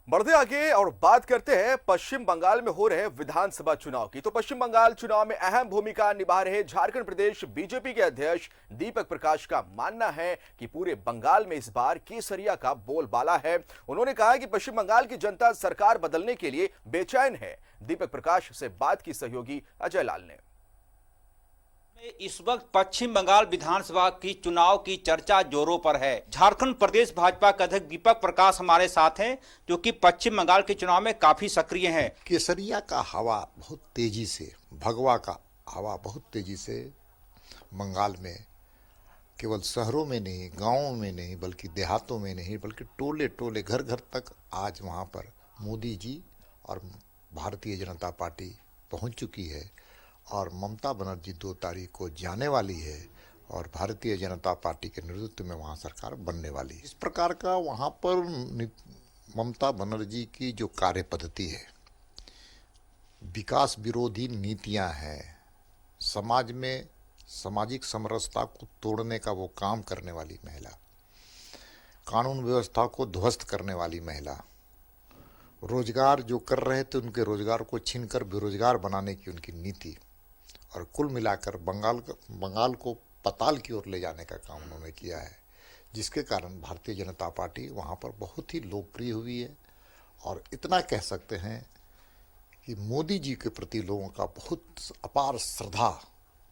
बढ़ते आगे और बात करते हैं पश्चिम बंगाल में हो रहे विधानसभा चुनाव की। तो पश्चिम बंगाल चुनाव में अहम भूमिका निभा रहे झारखंड प्रदेश बीजेपी के अध्यक्ष दीपक प्रकाश का मानना है कि पूरे बंगाल में इस बार केसरिया का बोलबाला है। उन्होंने कहा कि पश्चिम बंगाल की जनता सरकार बदलने के लिए बेचैन है। दीपक प्रकाश से बात की सहयोगी अजय लाल ने। इस वक्त पश्चिम बंगाल विधानसभा की चुनाव की चर्चा जोरों पर है। झारखंड प्रदेश भाजपा के अध्यक्ष दीपक प्रकाश हमारे साथ हैं, जो कि पश्चिम बंगाल के चुनाव में काफी सक्रिय हैं। केसरिया का हवा बहुत तेजी से, भगवा का हवा बहुत तेजी से बंगाल में केवल शहरों में नहीं, गांवों में नहीं, बल्कि देहातों में नहीं, बल्कि टोले टोले घर घर तक आज वहां पर मोदी जी और भारतीय जनता पार्टी पहुंच चुकी है। और ममता बनर्जी 2 तारीख को जाने वाली है और भारतीय जनता पार्टी के नेतृत्व में वहाँ सरकार बनने वाली है। इस प्रकार का वहाँ पर ममता बनर्जी की जो कार्य पद्धति है, विकास विरोधी नीतियाँ हैं, समाज में सामाजिक समरसता को तोड़ने का वो काम करने वाली महिला, कानून व्यवस्था को ध्वस्त करने वाली महिला, रोजगार जो कर रहे थे उनके रोजगार को छीनकर बेरोजगार बनाने की उनकी नीति, और कुल मिलाकर बंगाल को पताल की ओर ले जाने का काम उन्होंने किया है, जिसके कारण भारतीय जनता पार्टी वहाँ पर बहुत ही लोकप्रिय हुई है। और इतना कह सकते हैं कि मोदी जी के प्रति लोगों का बहुत अपार श्रद्धा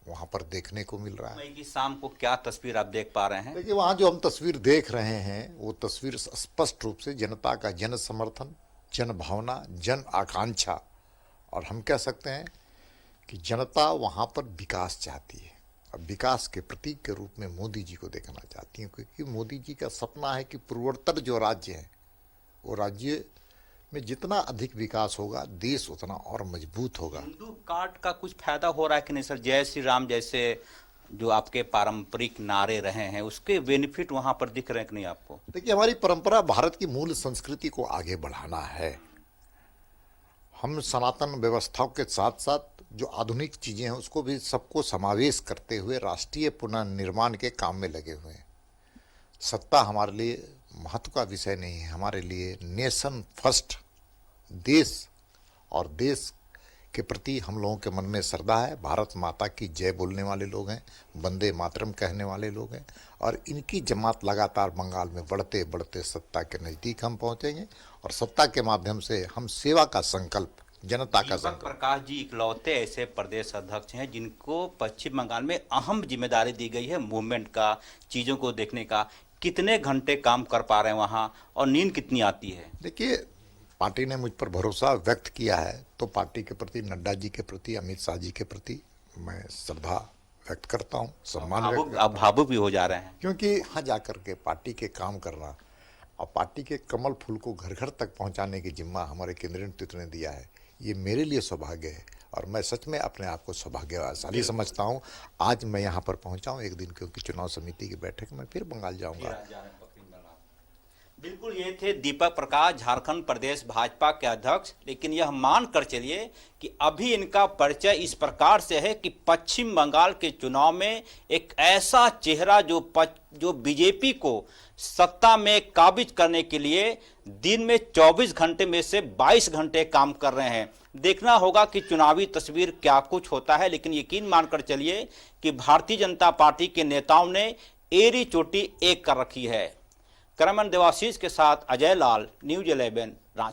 वहाँ पर देखने को मिल रहा है। मई की शाम को क्या तस्वीर आप देख पा रहे हैं? देखिए, वहाँ जो हम तस्वीर देख रहे हैं वो तस्वीर स्पष्ट रूप से जनता का जन समर्थन, जन भावना, जन आकांक्षा, और हम कह सकते हैं कि जनता वहाँ पर विकास चाहती है और विकास के प्रतीक के रूप में मोदी जी को देखना चाहती है, क्योंकि मोदी जी का सपना है कि पूर्वोत्तर जो राज्य है वो राज्य में जितना अधिक विकास होगा देश उतना और मजबूत होगा। हिंदू कार्ड का कुछ फायदा हो रहा है कि नहीं सर? जय श्री राम जैसे जो आपके पारंपरिक नारे रहे हैं उसके बेनिफिट वहाँ पर दिख रहे हैं कि नहीं आपको? देखिए, हमारी परंपरा भारत की मूल संस्कृति को आगे बढ़ाना है। हम सनातन व्यवस्थाओं के साथ साथ जो आधुनिक चीज़ें हैं उसको भी सबको समावेश करते हुए राष्ट्रीय पुनर्निर्माण के काम में लगे हुए हैं। सत्ता हमारे लिए महत्व का विषय नहीं है, हमारे लिए नेशन फर्स्ट, देश और देश के प्रति हम लोगों के मन में श्रद्धा है। भारत माता की जय बोलने वाले लोग हैं, वंदे मातरम कहने वाले लोग हैं, और इनकी जमात लगातार बंगाल में बढ़ते बढ़ते सत्ता के नज़दीक हम पहुंचेंगे और सत्ता के माध्यम से हम सेवा का संकल्प, जनता का संकल्प। प्रकाश जी इकलौते ऐसे प्रदेश अध्यक्ष हैं जिनको पश्चिम बंगाल में अहम जिम्मेदारी दी गई है मूवमेंट का, चीज़ों को देखने का। कितने घंटे काम कर पा रहे हैं वहाँ और नींद कितनी आती है? देखिए, पार्टी ने मुझ पर भरोसा व्यक्त किया है तो पार्टी के प्रति, नड्डा जी के प्रति, अमित शाह जी के प्रति मैं श्रद्धा व्यक्त करता हूँ, सम्मान व्यक्त करता हूँ। आप भावुक भी हो जा रहे हैं, क्योंकि वहाँ जाकर के पार्टी के काम करना और पार्टी के कमल फूल को घर घर तक पहुँचाने की जिम्मा हमारे केंद्रीय नेतृत्व ने दिया है। ये मेरे लिए सौभाग्य है और मैं सच में अपने आप को सौभाग्यशाली समझता हूँ। आज मैं यहाँ पर पहुँचा हूँ एक दिन, क्योंकि चुनाव समिति की बैठक में फिर बंगाल जाऊँगा। बिल्कुल, ये थे दीपक प्रकाश, झारखंड प्रदेश भाजपा के अध्यक्ष। लेकिन यह मान कर चलिए कि अभी इनका परिचय इस प्रकार से है कि पश्चिम बंगाल के चुनाव में एक ऐसा चेहरा जो बीजेपी को सत्ता में काबिज करने के लिए दिन में 24 घंटे में से 22 घंटे काम कर रहे हैं। देखना होगा कि चुनावी तस्वीर क्या कुछ होता है, लेकिन यकीन मानकर चलिए कि भारतीय जनता पार्टी के नेताओं ने एड़ी चोटी एक कर रखी है। कैमरामैन देवाशीष के साथ अजय लाल, न्यूज़ 11 रांची।